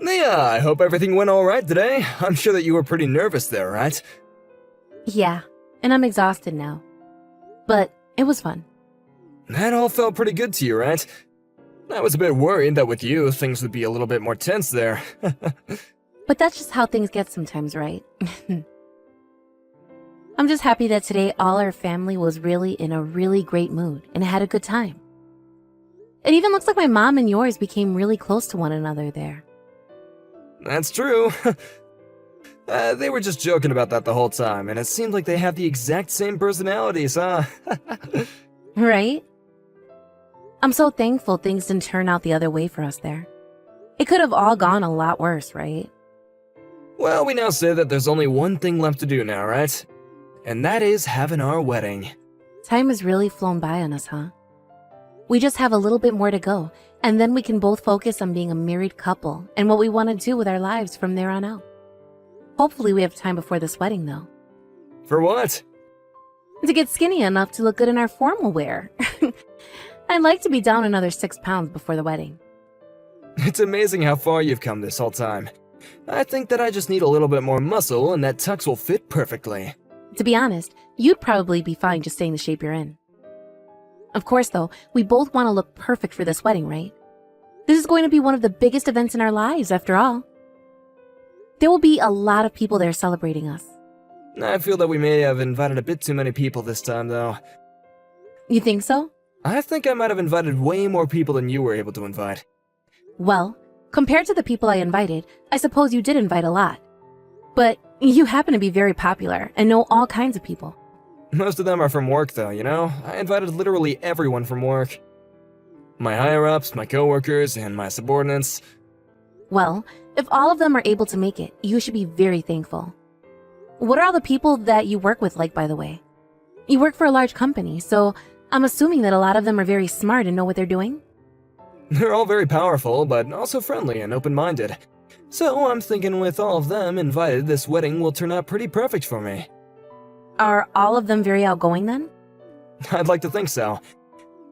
Nia, I hope everything went alright today. I'm sure that you were pretty nervous there, right? Yeah, and I'm exhausted now. But it was fun. That all felt pretty good to you, right? I was a bit worried that with you, things would be a little bit more tense there. But that's just how things get sometimes, right? I'm just happy that today all our family was really in a really great mood and had a good time. It even looks like my mom and yours became really close to one another there. That's true. They were just joking about that the whole time, and it seemed like they have the exact same personalities, huh? Right? I'm so thankful things didn't turn out the other way for us there. It could have all gone a lot worse, right? Well, we now say that there's only one thing left to do now, right? And that is having our wedding. Time has really flown by on us, huh? We just have a little bit more to go, and then we can both focus on being a married couple and what we want to do with our lives from there on out. Hopefully we have time before this wedding, though. For what? To get skinny enough to look good in our formal wear. I'd like to be down another 6 pounds before the wedding. It's amazing how far you've come this whole time. I think that I just need a little bit more muscle and that tux will fit perfectly. To be honest, you'd probably be fine just staying the shape you're in. Of course, though, we both want to look perfect for this wedding, right? This is going to be one of the biggest events in our lives, after all. There will be a lot of people there celebrating us. I feel that we may have invited a bit too many people this time, though. You think so? I think I might have invited way more people than you were able to invite. Well, compared to the people I invited, I suppose you did invite a lot. But you happen to be very popular and know all kinds of people. Most of them are from work, though, you know? I invited literally everyone from work. My higher-ups, my coworkers, and my subordinates. Well, if all of them are able to make it, you should be very thankful. What are all the people that you work with like, by the way? You work for a large company, so I'm assuming that a lot of them are very smart and know what they're doing? They're all very powerful, but also friendly and open-minded. So I'm thinking with all of them invited, this wedding will turn out pretty perfect for me. Are all of them very outgoing then? I'd like to think so.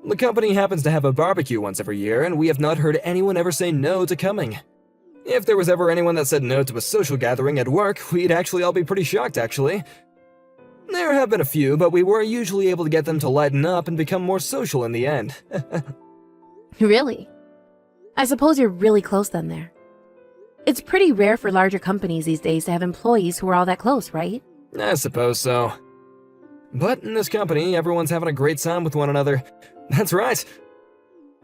The company happens to have a barbecue once every year, and we have not heard anyone ever say no to coming. If there was ever anyone that said no to a social gathering at work, we'd actually all be pretty shocked, actually. There have been a few, but we were usually able to get them to lighten up and become more social in the end. Really? I suppose you're really close then there. It's pretty rare for larger companies these days to have employees who are all that close, right? I suppose so. But in this company, everyone's having a great time with one another. That's right.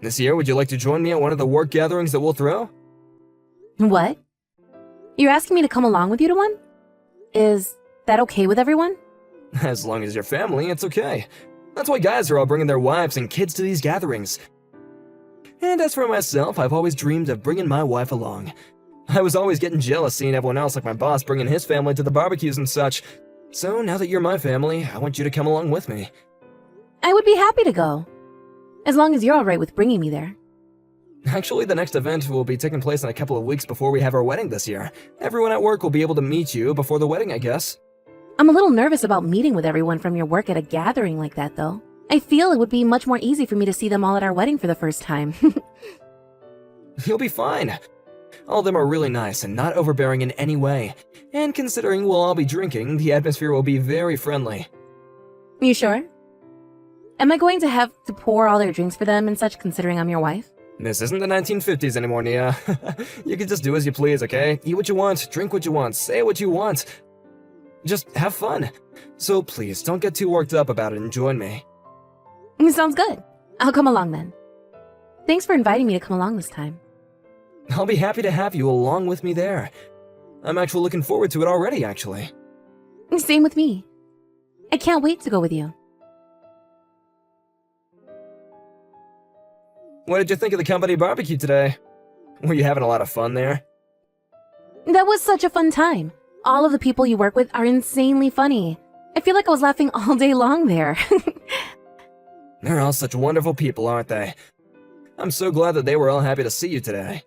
This year, would you like to join me at one of the work gatherings that we'll throw? What? You're asking me to come along with you to one? Is that okay with everyone? As long as you're family, it's okay. That's why guys are all bringing their wives and kids to these gatherings. And as for myself, I've always dreamed of bringing my wife along. I was always getting jealous seeing everyone else like my boss bringing his family to the barbecues and such. So now that you're my family, I want you to come along with me. I would be happy to go. As long as you're alright with bringing me there. Actually, the next event will be taking place in a couple of weeks before we have our wedding this year. Everyone at work will be able to meet you before the wedding, I guess. I'm a little nervous about meeting with everyone from your work at a gathering like that, though. I feel it would be much more easy for me to see them all at our wedding for the first time. You'll be fine. All of them are really nice and not overbearing in any way. And considering we'll all be drinking, the atmosphere will be very friendly. You sure? Am I going to have to pour all their drinks for them and such, considering I'm your wife? This isn't the 1950s anymore, Nia. You can just do as you please, okay? Eat what you want, drink what you want, say what you want. Just have fun. So please, don't get too worked up about it and join me. Sounds good. I'll come along then. Thanks for inviting me to come along this time. I'll be happy to have you along with me there. I'm actually looking forward to it already, actually. Same with me. I can't wait to go with you. What did you think of the company barbecue today? Were you having a lot of fun there? That was such a fun time. All of the people you work with are insanely funny. I feel like I was laughing all day long there. They're all such wonderful people, aren't they? I'm so glad that they were all happy to see you today.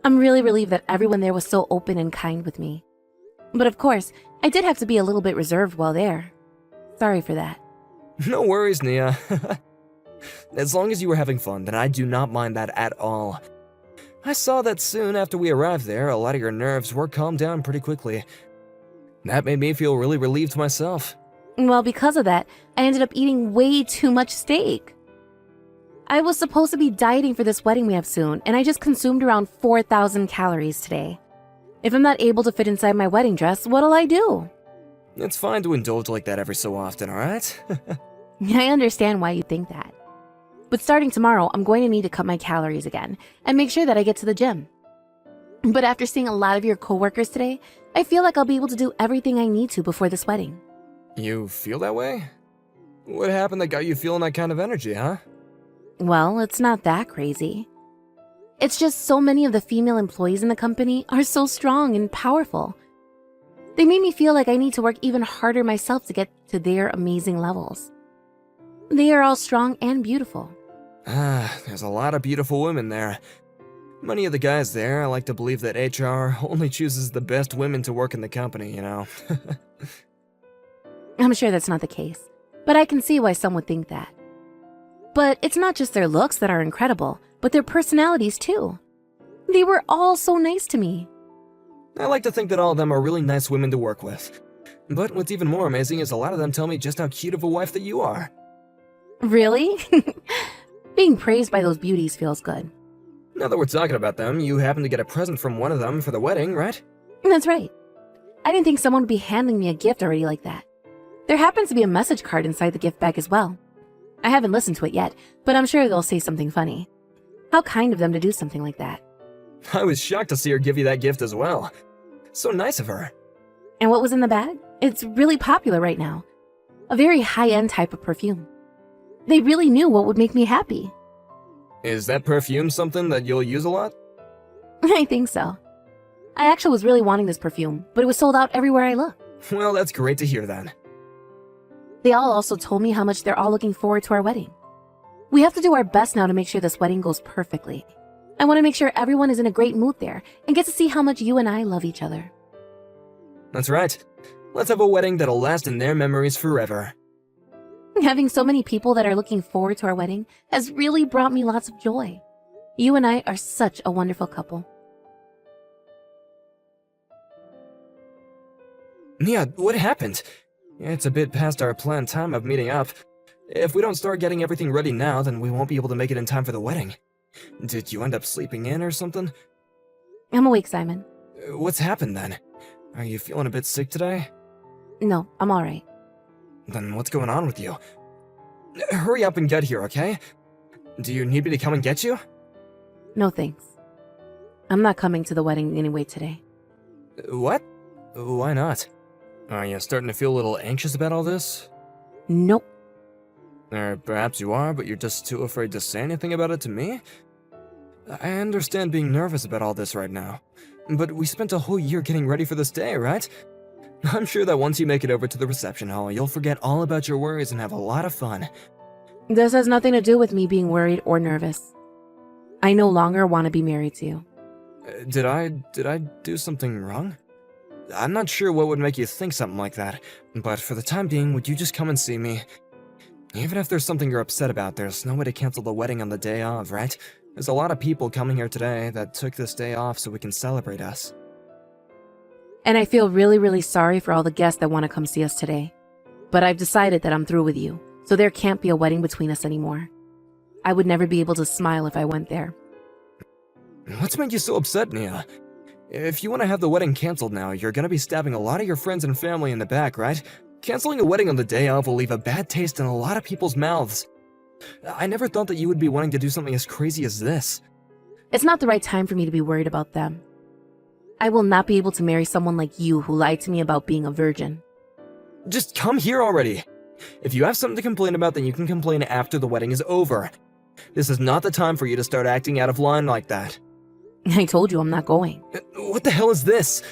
I'm really relieved that everyone there was so open and kind with me. But of course, I did have to be a little bit reserved while there. Sorry for that. No worries, Nia. As long as you were having fun, then I do not mind that at all. I saw that soon after we arrived there, a lot of your nerves were calmed down pretty quickly. That made me feel really relieved myself. Well, because of that, I ended up eating way too much steak. I was supposed to be dieting for this wedding we have soon, and I just consumed around 4,000 calories today. If I'm not able to fit inside my wedding dress, what'll I do? It's fine to indulge like that every so often, alright? I understand why you think that. But starting tomorrow, I'm going to need to cut my calories again and make sure that I get to the gym. But after seeing a lot of your coworkers today, I feel like I'll be able to do everything I need to before this wedding. You feel that way? What happened that got you feeling that kind of energy, huh? Well, it's not that crazy. It's just so many of the female employees in the company are so strong and powerful. They made me feel like I need to work even harder myself to get to their amazing levels. They are all strong and beautiful. There's a lot of beautiful women there. Many of the guys there like to believe that HR only chooses the best women to work in the company, you know? I'm sure that's not the case, but I can see why some would think that. But it's not just their looks that are incredible, but their personalities too. They were all so nice to me. I like to think that all of them are really nice women to work with. But what's even more amazing is a lot of them tell me just how cute of a wife that you are. Really? Being praised by those beauties feels good. Now that we're talking about them, you happen to get a present from one of them for the wedding, right? That's right. I didn't think someone would be handing me a gift already like that. There happens to be a message card inside the gift bag as well. I haven't listened to it yet, but I'm sure they'll say something funny. How kind of them to do something like that. I was shocked to see her give you that gift as well. So nice of her. And what was in the bag? It's really popular right now. A very high-end type of perfume. They really knew what would make me happy. Is that perfume something that you'll use a lot? I think so. I actually was really wanting this perfume, but it was sold out everywhere I looked. Well, that's great to hear then. They all also told me how much they're all looking forward to our wedding. We have to do our best now to make sure this wedding goes perfectly. I want to make sure everyone is in a great mood there and get to see how much you and I love each other. That's right. Let's have a wedding that'll last in their memories forever. Having so many people that are looking forward to our wedding has really brought me lots of joy. You and I are such a wonderful couple. Nia, what happened? It's a bit past our planned time of meeting up. If we don't start getting everything ready now, then we won't be able to make it in time for the wedding. Did you end up sleeping in or something? I'm awake, Simon. What's happened then? Are you feeling a bit sick today? No, I'm alright. Then what's going on with you? Hurry up and get here, okay? Do you need me to come and get you? No thanks. I'm not coming to the wedding anyway today. What? Why not? Are you starting to feel a little anxious about all this? Nope. Or perhaps you are, but you're just too afraid to say anything about it to me? I understand being nervous about all this right now, but we spent a whole year getting ready for this day, right? I'm sure that once you make it over to the reception hall, you'll forget all about your worries and have a lot of fun. This has nothing to do with me being worried or nervous. I no longer want to be married to you. Did I do something wrong? I'm not sure what would make you think something like that, but for the time being, would you just come and see me? Even if there's something you're upset about, there's no way to cancel the wedding on the day of, right? There's a lot of people coming here today that took this day off so we can celebrate us. And I feel really, really sorry for all the guests that want to come see us today. But I've decided that I'm through with you, so there can't be a wedding between us anymore. I would never be able to smile if I went there. What's made you so upset, Nia? If you want to have the wedding canceled now, you're gonna be stabbing a lot of your friends and family in the back, right? Canceling a wedding on the day of will leave a bad taste in a lot of people's mouths. I never thought that you would be wanting to do something as crazy as this. It's not the right time for me to be worried about them. I will not be able to marry someone like you who lied to me about being a virgin. Just come here already. If you have something to complain about, then you can complain after the wedding is over. This is not the time for you to start acting out of line like that. I told you I'm not going. What the hell is this?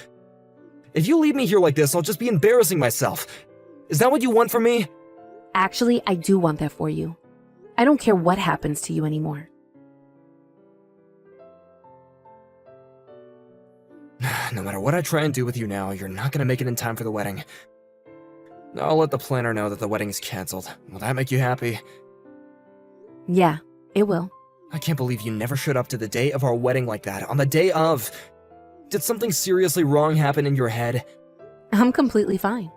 If you leave me here like this, I'll just be embarrassing myself. Is that what you want from me? Actually, I do want that for you. I don't care what happens to you anymore. No matter what I try and do with you now, you're not gonna make it in time for the wedding. I'll let the planner know that the wedding is canceled. Will that make you happy? Yeah, it will. I can't believe you never showed up to the day of our wedding like that, on the day of. Did something seriously wrong happen in your head? I'm completely fine.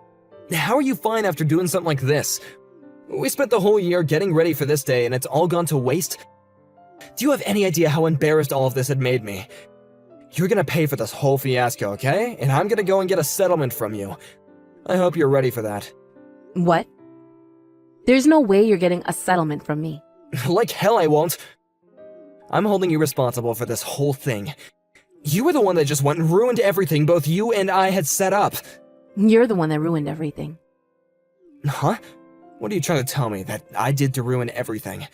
How are you fine after doing something like this? We spent the whole year getting ready for this day and it's all gone to waste? Do you have any idea how embarrassed all of this had made me? You're gonna pay for this whole fiasco, okay? And I'm gonna go and get a settlement from you. I hope you're ready for that. What? There's no way you're getting a settlement from me. Like hell I won't. I'm holding you responsible for this whole thing. You were the one that just went and ruined everything both you and I had set up. You're the one that ruined everything. Huh? What are you trying to tell me, that I did to ruin everything?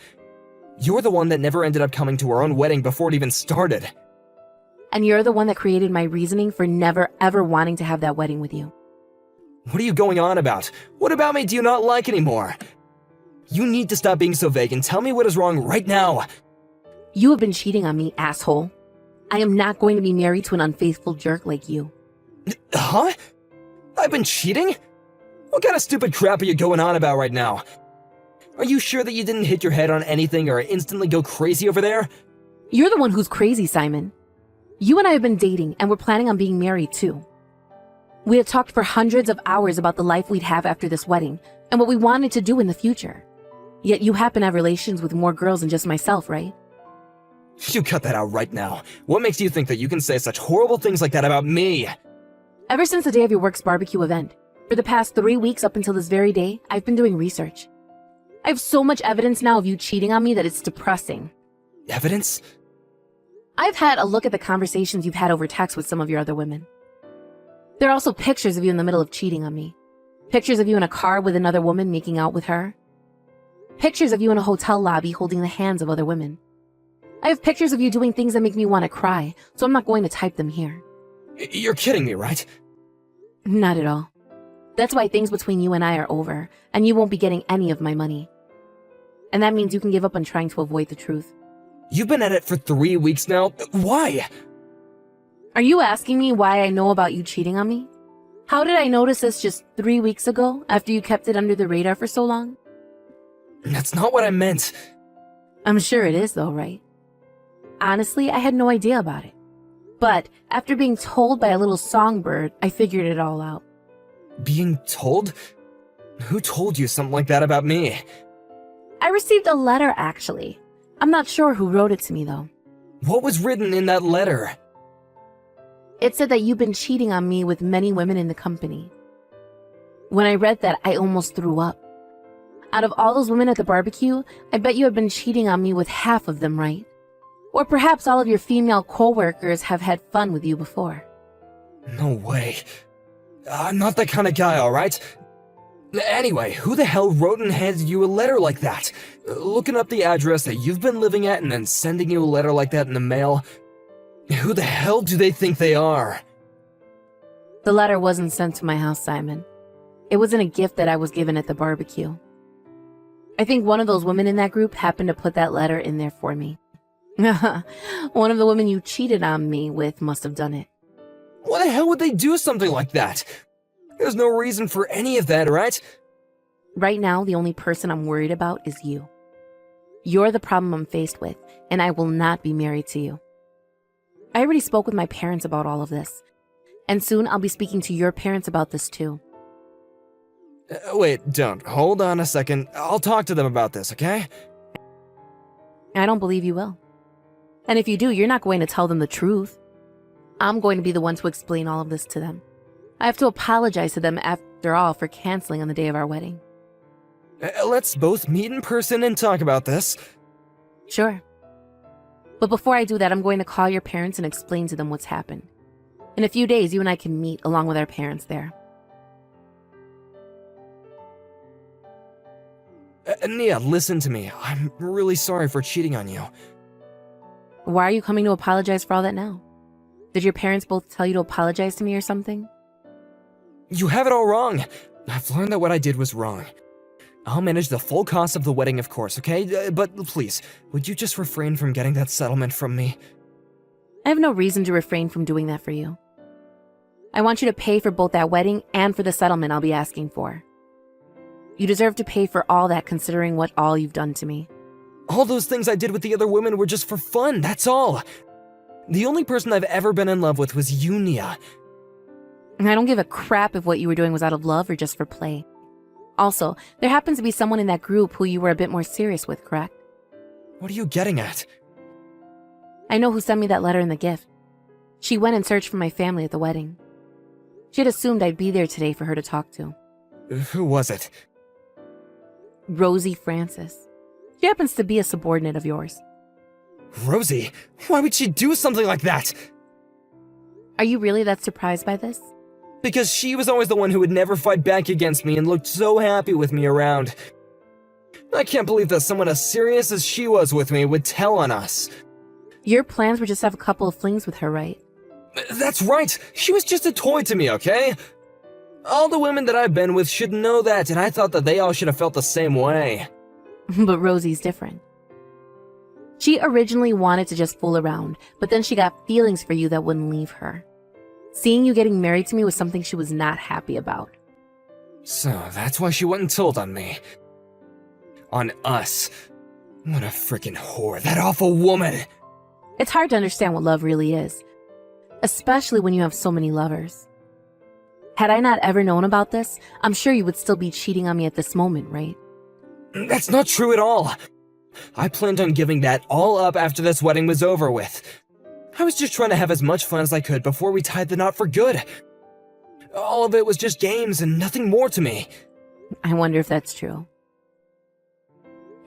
You're the one that never ended up coming to our own wedding before it even started. And you're the one that created my reasoning for never ever wanting to have that wedding with you. What are you going on about? What about me do you not like anymore? You need to stop being so vague and tell me what is wrong right now. You have been cheating on me, asshole. I am not going to be married to an unfaithful jerk like you. Huh? I've been cheating? What kind of stupid crap are you going on about right now? Are you sure that you didn't hit your head on anything or instantly go crazy over there? You're the one who's crazy, Simon. You and I have been dating, and we're planning on being married too. We had talked for hundreds of hours about the life we'd have after this wedding, and what we wanted to do in the future. Yet you happen to have relations with more girls than just myself, right? You cut that out right now. What makes you think that you can say such horrible things like that about me? Ever since the day of your work's barbecue event, for the past 3 weeks up until this very day, I've been doing research. I have so much evidence now of you cheating on me that it's depressing. Evidence? I've had a look at the conversations you've had over text with some of your other women. There are also pictures of you in the middle of cheating on me. Pictures of you in a car with another woman making out with her. Pictures of you in a hotel lobby holding the hands of other women. I have pictures of you doing things that make me want to cry, so I'm not going to type them here. You're kidding me, right? Not at all. That's why things between you and I are over, and you won't be getting any of my money. And that means you can give up on trying to avoid the truth. You've been at it for 3 weeks now. Why? Are you asking me why I know about you cheating on me? How did I notice this just 3 weeks ago, after you kept it under the radar for so long? That's not what I meant. I'm sure it is though, right? Honestly, I had no idea about it. But after being told by a little songbird, I figured it all out. Being told? Who told you something like that about me? I received a letter, actually. I'm not sure who wrote it to me, though. What was written in that letter? It said that you've been cheating on me with many women in the company. When I read that, I almost threw up. Out of all those women at the barbecue, I bet you have been cheating on me with half of them, right? Or perhaps all of your female co-workers have had fun with you before. No way. I'm not that kind of guy, alright? Anyway, who the hell wrote and handed you a letter like that? Looking up the address that you've been living at and then sending you a letter like that in the mail? Who the hell do they think they are? The letter wasn't sent to my house, Simon. It wasn't a gift that I was given at the barbecue. I think one of those women in that group happened to put that letter in there for me. One of the women you cheated on me with must have done it. Why the hell would they do something like that? There's no reason for any of that, right? Right now, the only person I'm worried about is you. You're the problem I'm faced with, and I will not be married to you. I already spoke with my parents about all of this, and soon I'll be speaking to your parents about this too. Wait, don't. Hold on a second. I'll talk to them about this, okay? I don't believe you will. And if you do, you're not going to tell them the truth. I'm going to be the one to explain all of this to them. I have to apologize to them after all for canceling on the day of our wedding. Let's both meet in person and talk about this. Sure. But before I do that, I'm going to call your parents and explain to them what's happened. In a few days, you and I can meet along with our parents there. Nia, listen to me. I'm really sorry for cheating on you. Why are you coming to apologize for all that now? Did your parents both tell you to apologize to me or something? You have it all wrong. I've learned that what I did was wrong. I'll manage the full cost of the wedding, of course, okay? But please, would you just refrain from getting that settlement from me? I have no reason to refrain from doing that for you. I want you to pay for both that wedding and for the settlement I'll be asking for. You deserve to pay for all that considering what all you've done to me. All those things I did with the other women were just for fun, that's all. The only person I've ever been in love with was you, Nia. I don't give a crap if what you were doing was out of love or just for play. Also, there happens to be someone in that group who you were a bit more serious with, correct? What are you getting at? I know who sent me that letter and the gift. She went and searched for my family at the wedding. She had assumed I'd be there today for her to talk to. Who was it? Rosie Francis. She happens to be a subordinate of yours. Rosie? Why would she do something like that? Are you really that surprised by this? Because she was always the one who would never fight back against me and looked so happy with me around. I can't believe that someone as serious as she was with me would tell on us. Your plans were just to have a couple of flings with her, right? That's right! She was just a toy to me, okay? All the women that I've been with should know that, and I thought that they all should have felt the same way. But Rosie's different. She originally wanted to just fool around, but then she got feelings for you that wouldn't leave her. Seeing you getting married to me was something she was not happy about. So that's why she went and told on me. On us. What a freaking whore, that awful woman! It's hard to understand what love really is, especially when you have so many lovers. Had I not ever known about this, I'm sure you would still be cheating on me at this moment, right? That's not true at all. I planned on giving that all up after this wedding was over with. I was just trying to have as much fun as I could before we tied the knot for good. All of it was just games and nothing more to me. I wonder if that's true.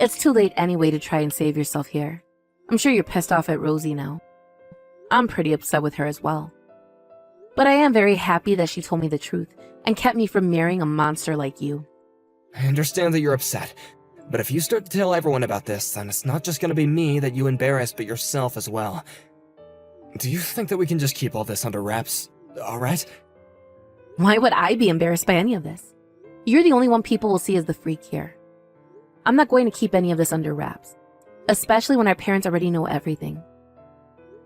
It's too late anyway to try and save yourself here. I'm sure you're pissed off at Rosie now. I'm pretty upset with her as well. But I am very happy that she told me the truth and kept me from marrying a monster like you. I understand that you're upset, but if you start to tell everyone about this, then it's not just gonna be me that you embarrass, but yourself as well. Do you think that we can just keep all this under wraps, alright? Why would I be embarrassed by any of this? You're the only one people will see as the freak here. I'm not going to keep any of this under wraps, especially when our parents already know everything.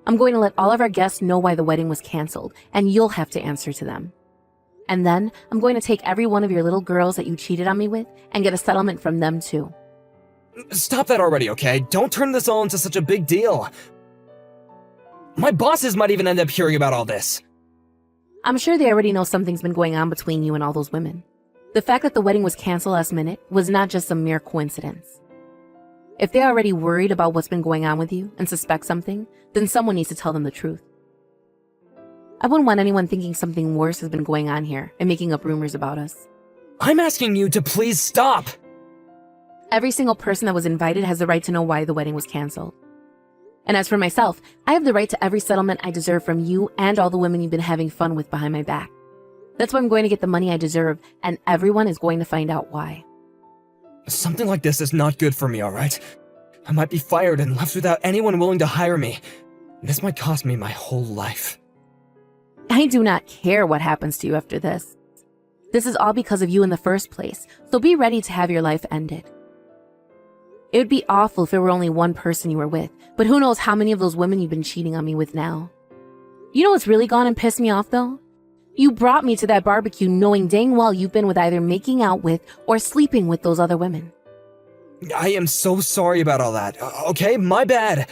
I'm going to let all of our guests know why the wedding was canceled, and you'll have to answer to them. And then I'm going to take every one of your little girls that you cheated on me with and get a settlement from them too. Stop that already, okay? Don't turn this all into such a big deal. My bosses might even end up hearing about all this. I'm sure they already know something's been going on between you and all those women. The fact that the wedding was canceled last minute was not just a mere coincidence. If they're already worried about what's been going on with you and suspect something, then someone needs to tell them the truth. I wouldn't want anyone thinking something worse has been going on here and making up rumors about us. I'm asking you to please stop! Every single person that was invited has the right to know why the wedding was canceled. And as for myself, I have the right to every settlement I deserve from you and all the women you've been having fun with behind my back. That's why I'm going to get the money I deserve, and everyone is going to find out why. Something like this is not good for me, alright? I might be fired and left without anyone willing to hire me. This might cost me my whole life. I do not care what happens to you after this. This is all because of you in the first place, so be ready to have your life ended. It would be awful if it were only one person you were with, but who knows how many of those women you've been cheating on me with now. You know what's really gone and pissed me off though? You brought me to that barbecue knowing dang well you've been with either making out with or sleeping with those other women. I am so sorry about all that, okay? My bad.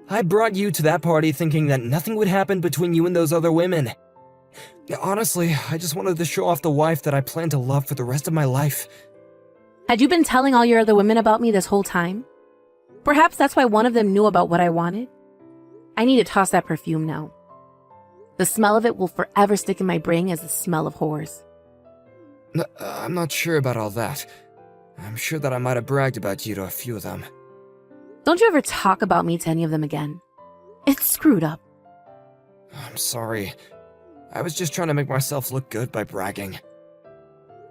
I brought you to that party thinking that nothing would happen between you and those other women. Honestly, I just wanted to show off the wife that I plan to love for the rest of my life. Had you been telling all your other women about me this whole time? Perhaps that's why one of them knew about what I wanted. I need to toss that perfume now. The smell of it will forever stick in my brain as the smell of whores. I'm not sure about all that. I'm sure that I might have bragged about you to a few of them. Don't you ever talk about me to any of them again. It's screwed up. I'm sorry. I was just trying to make myself look good by bragging.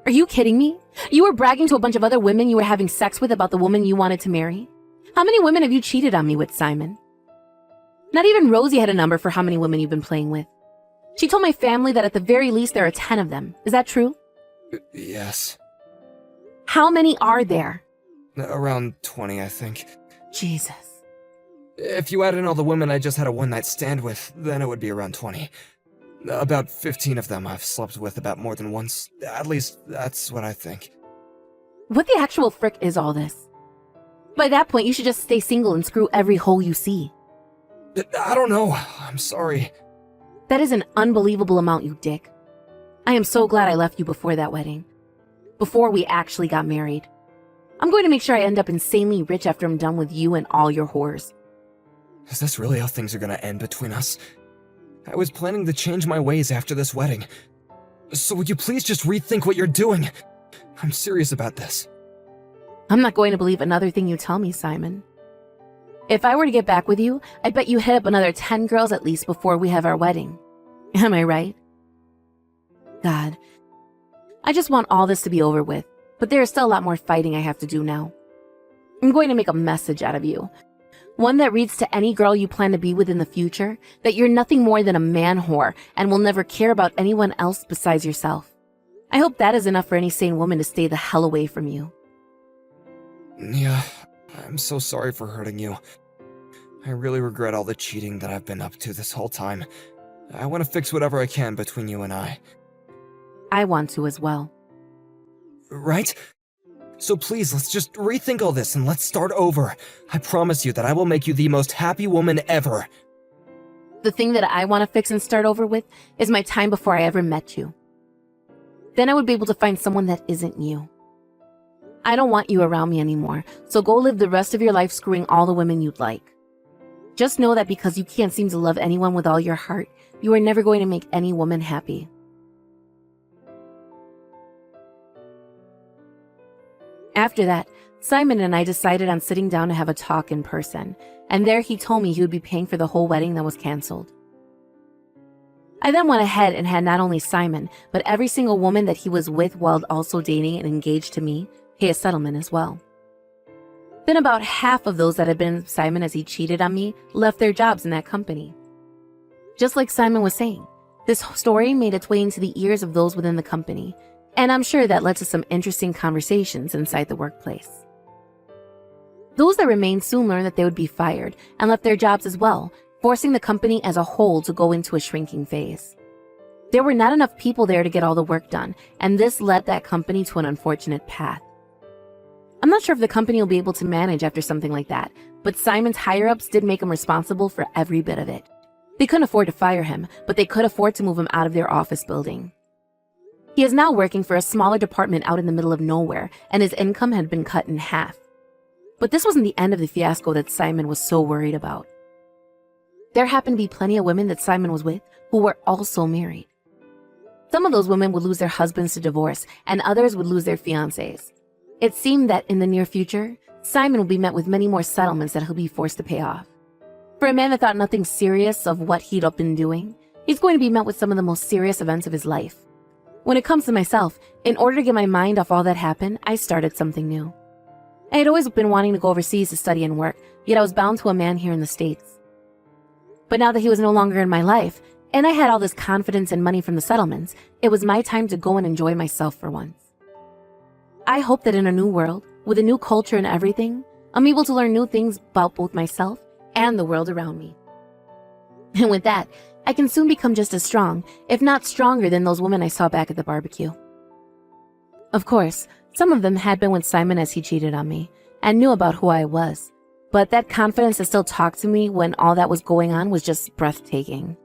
Are you kidding me? You were bragging to a bunch of other women you were having sex with about the woman you wanted to marry? How many women have you cheated on me with, Simon? Not even Rosie had a number for how many women you've been playing with. She told my family that at the very least there are 10 of them. Is that true? Yes. How many are there? Around 20, I think. Jesus. If you add in all the women I just had a one-night stand with, then it would be around 20. About 15 of them I've slept with about more than once. At least, that's what I think. What the actual frick is all this? By that point, you should just stay single and screw every hole you see. I don't know. I'm sorry. That is an unbelievable amount, you dick. I am so glad I left you before that wedding. Before we actually got married. I'm going to make sure I end up insanely rich after I'm done with you and all your whores. Is this really how things are gonna end between us? I was planning to change my ways after this wedding. So would you please just rethink what you're doing? I'm serious about this. I'm not going to believe another thing you tell me, Simon. If I were to get back with you, I bet you hit up another 10 girls at least before we have our wedding. Am I right? God, I just want all this to be over with, but there is still a lot more fighting I have to do now. I'm going to make a message out of you. One that reads to any girl you plan to be with in the future that you're nothing more than a man whore and will never care about anyone else besides yourself. I hope that is enough for any sane woman to stay the hell away from you. Yeah, I'm so sorry for hurting you. I really regret all the cheating that I've been up to this whole time. I want to fix whatever I can between you and I. I want to as well. Right? So please, let's just rethink all this and let's start over. I promise you that I will make you the most happy woman ever. The thing that I want to fix and start over with is my time before I ever met you. Then I would be able to find someone that isn't you. I don't want you around me anymore, so go live the rest of your life screwing all the women you'd like. Just know that because you can't seem to love anyone with all your heart, you are never going to make any woman happy. After that, Simon and I decided on sitting down to have a talk in person, and there he told me he would be paying for the whole wedding that was canceled. I then went ahead and had not only Simon, but every single woman that he was with while also dating and engaged to me pay a settlement as well. Then about half of those that had been with Simon as he cheated on me left their jobs in that company. Just like Simon was saying, this story made its way into the ears of those within the company, and I'm sure that led to some interesting conversations inside the workplace. Those that remained soon learned that they would be fired and left their jobs as well, forcing the company as a whole to go into a shrinking phase. There were not enough people there to get all the work done, and this led that company to an unfortunate path. I'm not sure if the company will be able to manage after something like that, but Simon's higher-ups did make him responsible for every bit of it. They couldn't afford to fire him, but they could afford to move him out of their office building. He is now working for a smaller department out in the middle of nowhere, and his income had been cut in half. But this wasn't the end of the fiasco that Simon was so worried about. There happened to be plenty of women that Simon was with who were also married. Some of those women would lose their husbands to divorce, and others would lose their fiancés. It seemed that in the near future, Simon will be met with many more settlements that he'll be forced to pay off. For a man that thought nothing serious of what he'd been doing, he's going to be met with some of the most serious events of his life. When it comes to myself, in order to get my mind off all that happened, I started something new. I had always been wanting to go overseas to study and work, yet I was bound to a man here in the States. But now that he was no longer in my life, and I had all this confidence and money from the settlements, it was my time to go and enjoy myself for once. I hope that in a new world, with a new culture and everything, I'm able to learn new things about both myself and the world around me. And with that, I can soon become just as strong, if not stronger than those women I saw back at the barbecue. Of course, some of them had been with Simon as he cheated on me, and knew about who I was, but that confidence to still talk to me when all that was going on was just breathtaking.